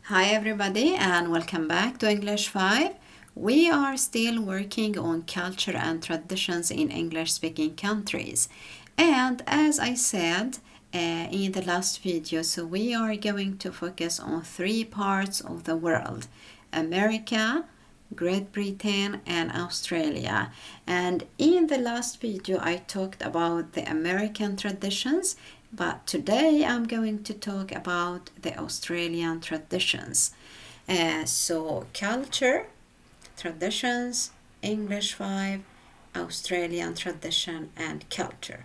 Hi everybody and welcome back to English 5. We are still working on culture and traditions in English speaking countries. And as I said in the last video, so we are going to focus on three parts of the world: America, Great Britain and Australia. And in the last video I talked about the American traditions, but today I'm going to talk about the Australian traditions. So culture, traditions, English 5, Australian tradition and culture.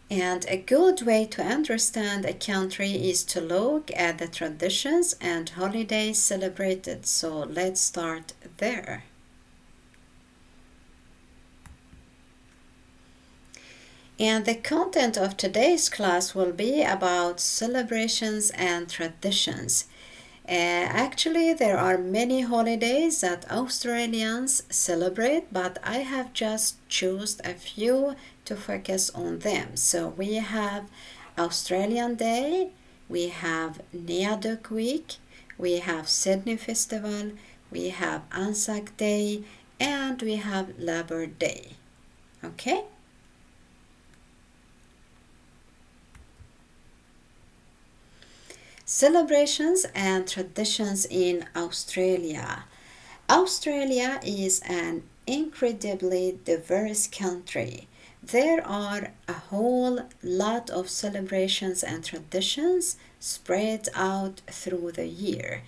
And a good way to understand a country is to look at the traditions and holidays celebrated. So let's start there. And the content of today's class will be about celebrations and traditions. Actually, there are many holidays that Australians celebrate, but I have just chosen a few to focus on them. So we have Australian Day, we have Neaduk Week, we have Sydney Festival, we have Anzac Day, and we have Labor Day. Okay? Celebrations and traditions in Australia. Australia is an incredibly diverse country. There are a whole lot of celebrations and traditions spread out through the year.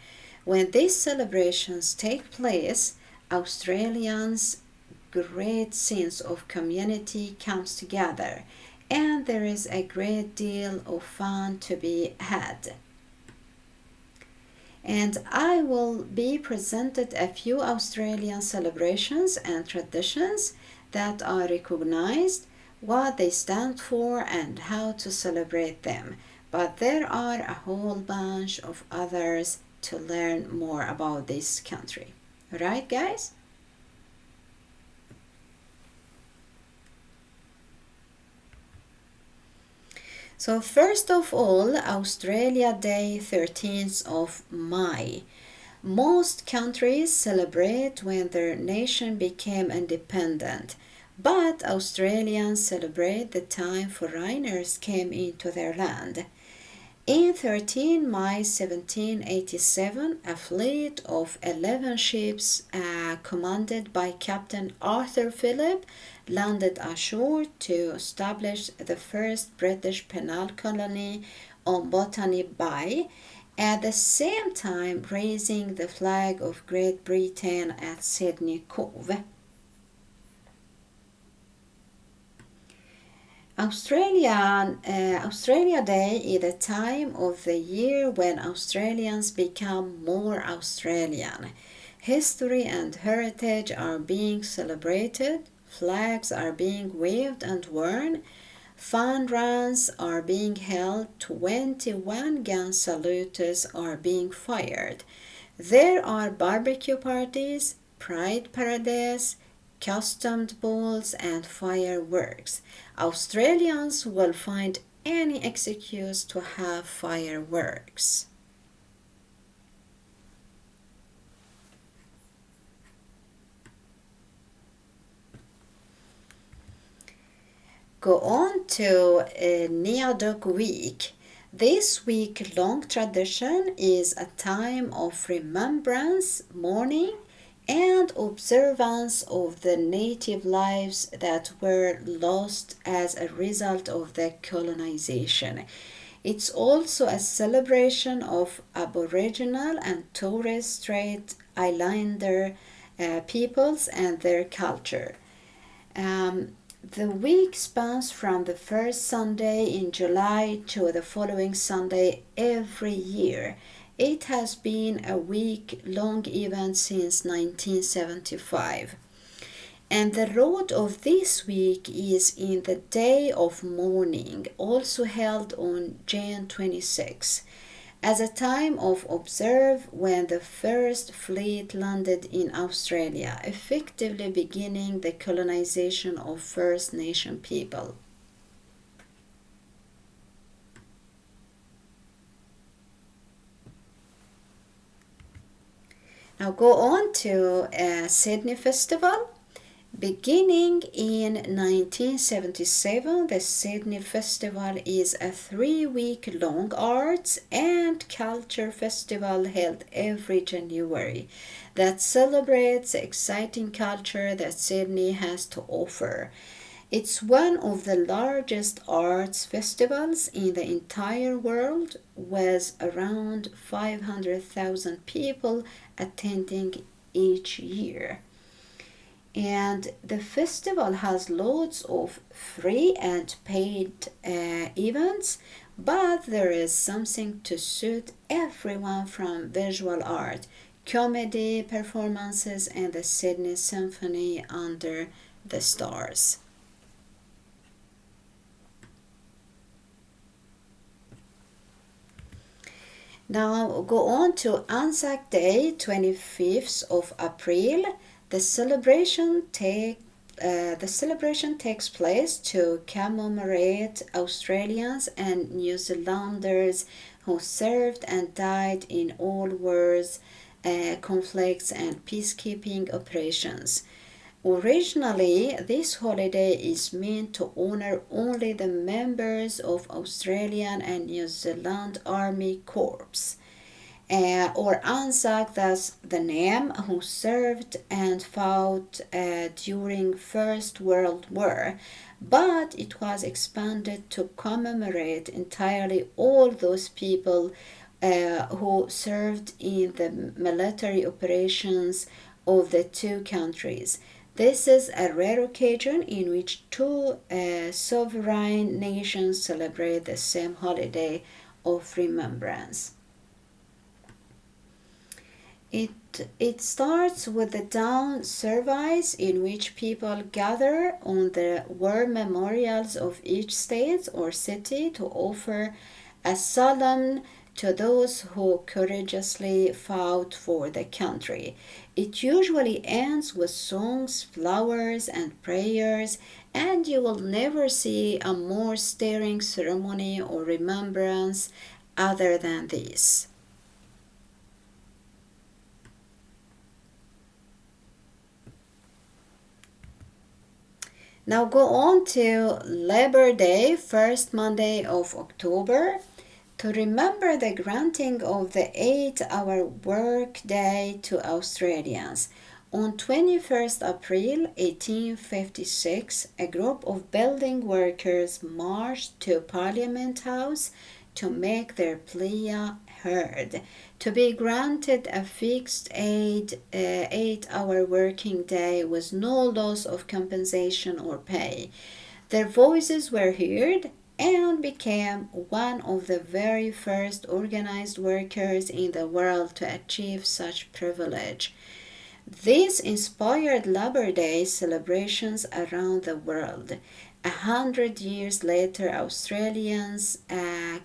When these celebrations take place, Australians' great sense of community comes together, and there is a great deal of fun to be had. And I will be presented a few Australian celebrations and traditions that are recognized, what they stand for and how to celebrate them. But there are a whole bunch of others to learn more about this country. Alright guys? So first of all, Australia Day, 13th of May. Most countries celebrate when their nation became independent, but Australians celebrate the time foreigners came into their land. In 13 May 1787, a fleet of 11 ships commanded by Captain Arthur Phillip landed ashore to establish the first British penal colony on Botany Bay, at the same time raising the flag of Great Britain at Sydney Cove. Australia Day is the time of the year when Australians become more Australian. History and heritage are being celebrated, flags are being waved and worn, fun runs are being held, 21 gun salutes are being fired. There are barbecue parties, pride parades, costumed balls and fireworks. Australians will find any excuse to have fireworks. Go on to Neaduk Week. This week-long tradition is a time of remembrance, mourning, and observance of the native lives that were lost as a result of the colonization. It's also a celebration of Aboriginal and Torres Strait Islander peoples and their culture. The week spans from the first Sunday in July to the following Sunday every year. It has been a week-long event since 1975. And the road of this week is in the Day of Mourning, also held on June 26, as a time of observe when the first fleet landed in Australia, effectively beginning the colonization of First Nation people. Now go on to Sydney Festival. Beginning in 1977, the Sydney Festival is a 3-week-long arts and culture festival held every January that celebrates the exciting culture that Sydney has to offer. It's one of the largest arts festivals in the entire world, with around 500,000 people attending each year. And the festival has loads of free and paid events, but there is something to suit everyone, from visual art, comedy performances, and the Sydney Symphony under the stars. Now go on to Anzac Day, 25th of April. The celebration takes place to commemorate Australians and New Zealanders who served and died in all wars, conflicts, and peacekeeping operations. Originally, this holiday is meant to honor only the members of Australian and New Zealand Army Corps, or Anzac, thus the name, who served and fought during First World War, but it was expanded to commemorate entirely all those people who served in the military operations of the two countries. This is a rare occasion in which two sovereign nations celebrate the same holiday of remembrance. It starts with the dawn service, in which people gather on the war memorials of each state or city to offer a solemn to those who courageously fought for the country. It usually ends with songs, flowers, and prayers, and you will never see a more stirring ceremony or remembrance other than this. Now go on to Labor Day, first Monday of October, to remember the granting of the 8-hour work day to Australians. On 21st April 1856, a group of building workers marched to Parliament House to make their plea heard, to be granted a fixed 8-hour working day with no loss of compensation or pay. Their voices were heard and became one of the very first organized workers in the world to achieve such privilege. This inspired Labor Day celebrations around the world. 100 years later, Australians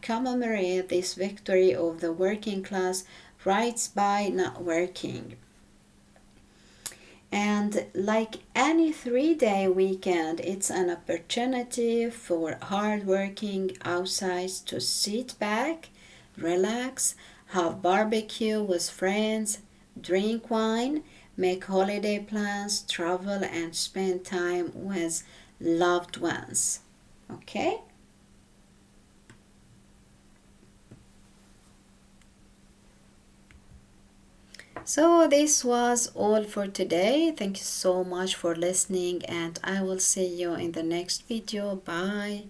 commemorate this victory of the working class rights by not working. And like any 3-day weekend, it's an opportunity for hardworking outsides to sit back, relax, have barbecue with friends, drink wine, make holiday plans, travel, and spend time with loved ones. Okay? So this was all for today. Thank you so much for listening, and I will see you in the next video. Bye.